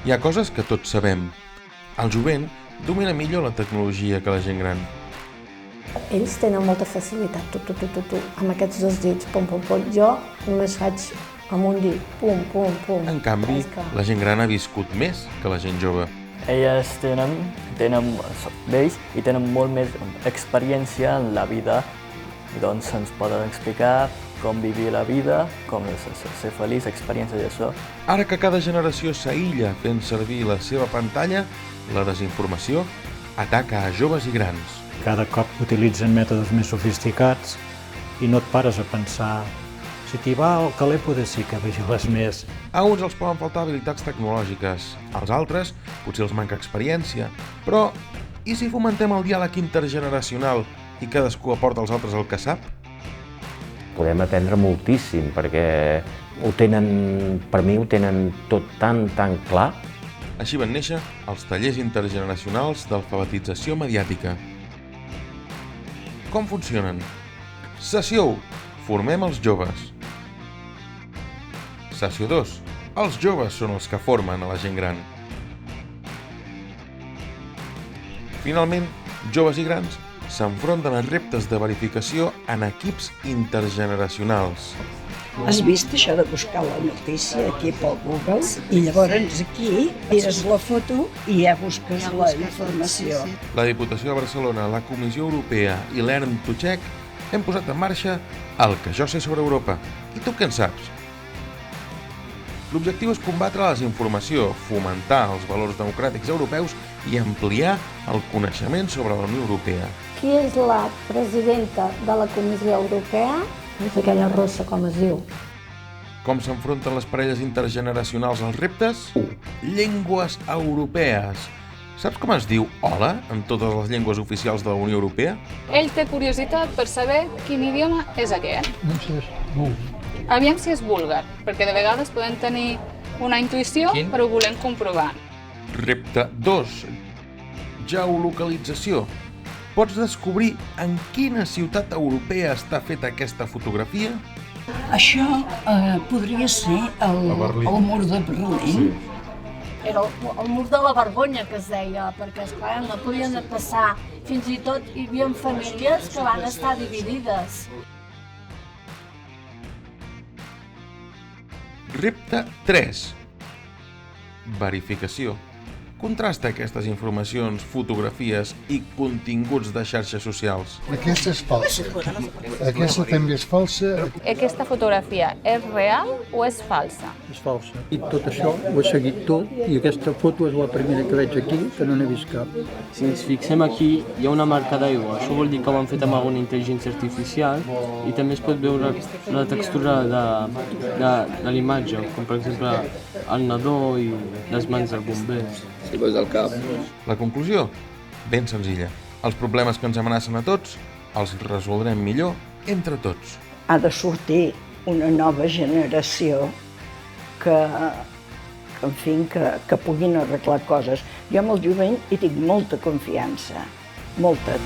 Hi ha coses que tots sabem. El jovent domina millor la tecnologia que la gent gran. Ells tenen molta facilitat, amb aquests dos dits, pum, pum, pum. Jo només faig amb un dit, pum, pum, pum. En canvi, la gent gran ha viscut més que la gent jove. Elles vells i tenen molt més experiència en la vida, doncs ens poden explicar com vivir la vida, com ser feliç, experiències d'això. Ara que cada generació s'aïlla fent servir la seva pantalla, la desinformació ataca a joves i grans. Cada cop utilitzen mètodes més sofisticats i no et pares a pensar si t'hi va al caler poder sí que vigiles més. A uns els poden faltar habilitats tecnològiques, als altres potser els manca experiència. Però i si fomentem el diàleg intergeneracional i cadascú aporta als altres el que sap? Podem aprendre moltíssim perquè per mi ho tenen tot tan clar. Així van néixer els tallers intergeneracionals d'alfabetització mediàtica. Com funcionen? Sessió 1. Formem els joves. Sessió 2. Els joves són els que formen a la gent gran. Finalment, joves i grans s'enfronten a reptes de verificació en equips intergeneracionals. Has vist això de buscar la notícia aquí pel Google? I llavors aquí tires la foto i ja busques la informació. La Diputació de Barcelona, la Comissió Europea i Learn to Check hem posat en marxa el que jo sé sobre Europa. I tu què en saps? L'objectiu és combatre la desinformació, fomentar els valors democràtics europeus i ampliar el coneixement sobre la Unió Europea. Qui és la presidenta de la Comissió Europea? És aquella rossa, com es diu. Com s'enfronten les parelles intergeneracionals als reptes? 1. Llengües europees. Saps com es diu hola en totes les llengües oficials de la Unió Europea? Ell té curiositat per saber quin idioma és aquest. Aviam si és búlgar, perquè de vegades podem tenir una intuïció, però ho volem comprovar. Repte 2. Geolocalització. Pots descobrir en quina ciutat europea està feta aquesta fotografia? Això podria ser el mur de Berlín. Era el mur de la vergonya, que es deia, perquè, esclar, no podien passar. Fins i tot hi havia famílies que van estar dividides. Repte 3. Verificació. Contrasta aquestes informacions, fotografies i continguts de xarxes socials. Aquesta és falsa. Aquesta també és falsa. Aquesta fotografia és real o és falsa? És falsa. I tot això ho he seguit tot i aquesta foto és la primera que veig aquí, que no n'he vist cap. Si ens fixem aquí, hi ha una marca d'aigua. Això vol dir que ho han fet amb alguna intel·ligència artificial i també es pot veure la textura de l'imatge, com per exemple el nadó i les mans del bomber. La conclusió? Ben senzilla. Els problemes que ens amenacen a tots els resoldrem millor entre tots. Ha de sortir una nova generació que puguin arreglar coses. Jo amb el jovent hi tinc molta confiança, molta.